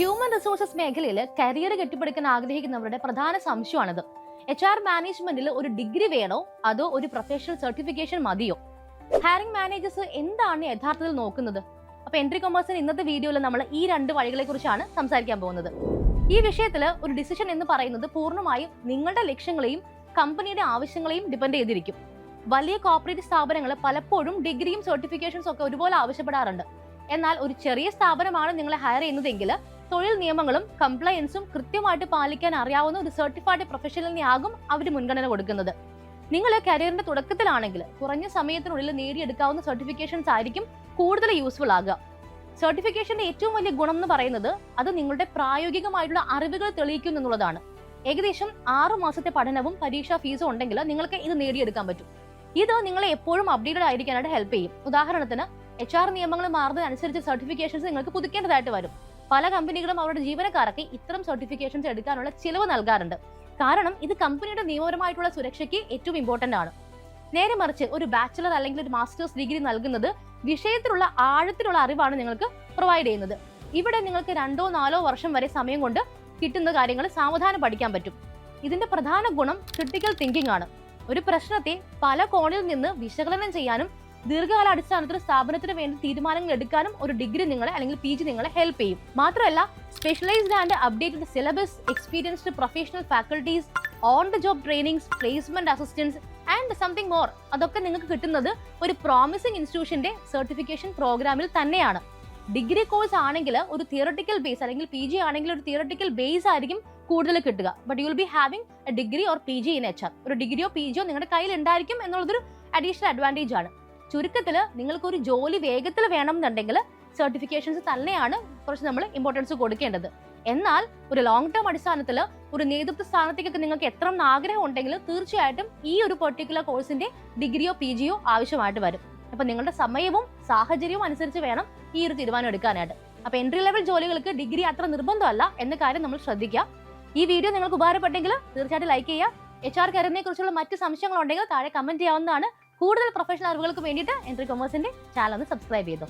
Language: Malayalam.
ഹ്യൂമൻ റിസോഴ്സസ് മേഖലയിൽ കരിയർ കെട്ടിപ്പടുക്കാൻ ആഗ്രഹിക്കുന്നവരുടെ പ്രധാന സംശയമാണിത്. HR മാനേജ്മെന്റിൽ ഒരു ഡിഗ്രി വേണോ അതോ ഒരു പ്രൊഫഷണൽ സർട്ടിഫിക്കേഷൻ മതിയോ? ഹയറിംഗ് മാനേജേഴ്സ് എന്താണ് യഥാർത്ഥത്തിൽ നോക്കുന്നത്? അപ്പൊ എൻട്രി കൊമേഴ്സിന് ഇന്നത്തെ വീഡിയോയിൽ നമ്മൾ ഈ രണ്ട് വഴികളെ കുറിച്ചാണ് സംസാരിക്കാൻ പോകുന്നത്. ഈ വിഷയത്തിൽ ഒരു ഡിസിഷൻ എന്ന് പറയുന്നത് പൂർണ്ണമായും നിങ്ങളുടെ ലക്ഷ്യങ്ങളെയും കമ്പനിയുടെ ആവശ്യങ്ങളെയും ഡിപ്പെൻഡ് ചെയ്തിരിക്കും. വലിയ കോർപ്പറേറ്റ് സ്ഥാപനങ്ങൾ പലപ്പോഴും ഡിഗ്രിയും സർട്ടിഫിക്കേഷൻസും ഒക്കെ ഒരുപോലെ ആവശ്യപ്പെടാറുണ്ട്. എന്നാൽ ഒരു ചെറിയ സ്ഥാപനമാണ് നിങ്ങളെ ഹയർ ചെയ്യുന്നതെങ്കിൽ തൊഴിൽ നിയമങ്ങളും കംപ്ലയൻസും കൃത്യമായിട്ട് പാലിക്കാൻ അറിയാവുന്ന ഒരു സർട്ടിഫൈഡ് പ്രൊഫഷണലിനെ ആകും അവർ മുൻഗണന കൊടുക്കുന്നത്. നിങ്ങൾ കരിയറിന്റെ തുടക്കത്തിലാണെങ്കിൽ കുറഞ്ഞ സമയത്തിനുള്ളിൽ നേടിയെടുക്കാവുന്ന സർട്ടിഫിക്കേഷൻസ് ആയിരിക്കും കൂടുതൽ യൂസ്ഫുൾ ആകുക. സർട്ടിഫിക്കേഷന്റെ ഏറ്റവും വലിയ ഗുണം എന്ന് പറയുന്നത് അത് നിങ്ങളുടെ പ്രായോഗികമായിട്ടുള്ള അറിവുകൾ തെളിയിക്കുന്നു എന്നുള്ളതാണ്. ഏകദേശം 6 മാസത്തെ പഠനവും പരീക്ഷാ ഫീസും ഉണ്ടെങ്കിൽ നിങ്ങൾക്ക് ഇത് നേടിയെടുക്കാൻ പറ്റും. ഇത് നിങ്ങളെ എപ്പോഴും അപ്ഡേറ്റഡ് ആയിരിക്കാനായിട്ട് ഹെൽപ്പ് ചെയ്യും. ഉദാഹരണത്തിന് HR നിയമങ്ങൾ മാറുന്നതനുസരിച്ച് സർട്ടിഫിക്കേഷൻസ് നിങ്ങൾക്ക് പുതുക്കേണ്ടതായിട്ട് വരും. പല കമ്പനികളും അവരുടെ ജീവനക്കാർക്ക് ഇത്തരം സർട്ടിഫിക്കേഷൻസ് എടുക്കാനുള്ള ചിലവ് നൽകാറുണ്ട്. കാരണം ഇത് കമ്പനിയുടെ നിയമപരമായിട്ടുള്ള സുരക്ഷയ്ക്ക് ഏറ്റവും ഇമ്പോർട്ടന്റ് ആണ്. നേരെ മറിച്ച് ഒരു ബാച്ചിലർ അല്ലെങ്കിൽ ഒരു മാസ്റ്റേഴ്സ് ഡിഗ്രി നൽകുന്നത് വിഷയത്തിലുള്ള ആഴത്തിലുള്ള അറിവാണ് നിങ്ങൾക്ക് പ്രൊവൈഡ് ചെയ്യുന്നത്. ഇവിടെ നിങ്ങൾക്ക് 2-4 വർഷം വരെ സമയം കൊണ്ട് കിട്ടുന്ന കാര്യങ്ങൾ സാവധാനം പഠിക്കാൻ പറ്റും. ഇതിന്റെ പ്രധാന ഗുണം ക്രിട്ടിക്കൽ തിങ്കിങ് ആണ്. ഒരു പ്രശ്നത്തെ പല കോണിൽ നിന്ന് വിശകലനം ചെയ്യാനും ദീർഘകാല അടിസ്ഥാനത്തിൽ സ്ഥാപനത്തിന് വേണ്ടി തീരുമാനങ്ങൾ എടുക്കാനും ഒരു ഡിഗ്രി നിങ്ങളെ അല്ലെങ്കിൽ PG നിങ്ങളെ ഹെൽപ്പ് ചെയ്യും. മാത്രമല്ല specialised and updated syllabus, experienced professional faculties, on the job trainings, placement assistance and something more അതൊക്കെ നിങ്ങൾക്ക് കിട്ടുന്നത് ഒരു പ്രോമിസിംഗ് ഇൻസ്റ്റിറ്റ്യൂഷന്റെ സർട്ടിഫിക്കേഷൻ പ്രോഗ്രാമിൽ തന്നെയാണ്. ഡിഗ്രി കോഴ്സ് ആണെങ്കിൽ ഒരു തിയറട്ടിക്കൽ ബേസ് അല്ലെങ്കിൽ PG ആണെങ്കിൽ ഒരു തിയറട്ടിക്കൽ ബേസ് ആയിരിക്കും കൂടുതൽ കിട്ടുക. But you will be having A degree or PG in HR. ഒരു ഡിഗ്രിയോ PGയോ നിങ്ങളുടെ കയ്യിൽ ഉണ്ടായിരിക്കും എന്നുള്ളതൊരു അഡീഷണൽ അഡ്വാൻറ്റേജ് ആണ്. ചുരുക്കത്തിൽ നിങ്ങൾക്ക് ഒരു ജോലി വേഗത്തിൽ വേണം എന്നുണ്ടെങ്കിൽ സർട്ടിഫിക്കേഷൻസ് തന്നെയാണ് കുറച്ച് നമ്മൾ ഇമ്പോർട്ടൻസ് കൊടുക്കേണ്ടത്. എന്നാൽ ഒരു ലോങ് ടേം അടിസ്ഥാനത്തിൽ ഒരു നേതൃത്വ സ്ഥാനത്തേക്കൊക്കെ നിങ്ങൾക്ക് എത്ര ആഗ്രഹം ഉണ്ടെങ്കിൽ തീർച്ചയായിട്ടും ഈ ഒരു പെർട്ടിക്കുലർ കോഴ്സിന്റെ ഡിഗ്രിയോ PGയോ ആവശ്യമായിട്ട് വരും. അപ്പൊ നിങ്ങളുടെ സമയവും സാഹചര്യവും അനുസരിച്ച് വേണം ഈ ഒരു തീരുമാനം എടുക്കാനായിട്ട്. അപ്പൊ എൻട്രി ലെവൽ ജോലികൾക്ക് ഡിഗ്രി അത്ര നിർബന്ധമല്ല എന്ന കാര്യം നമ്മൾ ശ്രദ്ധിക്കുക. ഈ വീഡിയോ നിങ്ങൾക്ക് ഉപകാരപ്പെട്ടെങ്കിൽ തീർച്ചയായിട്ടും ലൈക്ക് ചെയ്യുക. HR കരിയറിനെ കുറിച്ചുള്ള മറ്റ് സംശയങ്ങൾ ഉണ്ടെങ്കിൽ താഴെ കമന്റ് ചെയ്യാവുന്നതാണ്. കൂടുതൽ പ്രൊഫഷണൽ അറിവുകൾക്ക് വേണ്ടിയിട്ട് എൻട്രി കൊമേഴ്സിന്റെ ചാനൽ ഒന്ന് സബ്സ്ക്രൈബ് ചെയ്തു.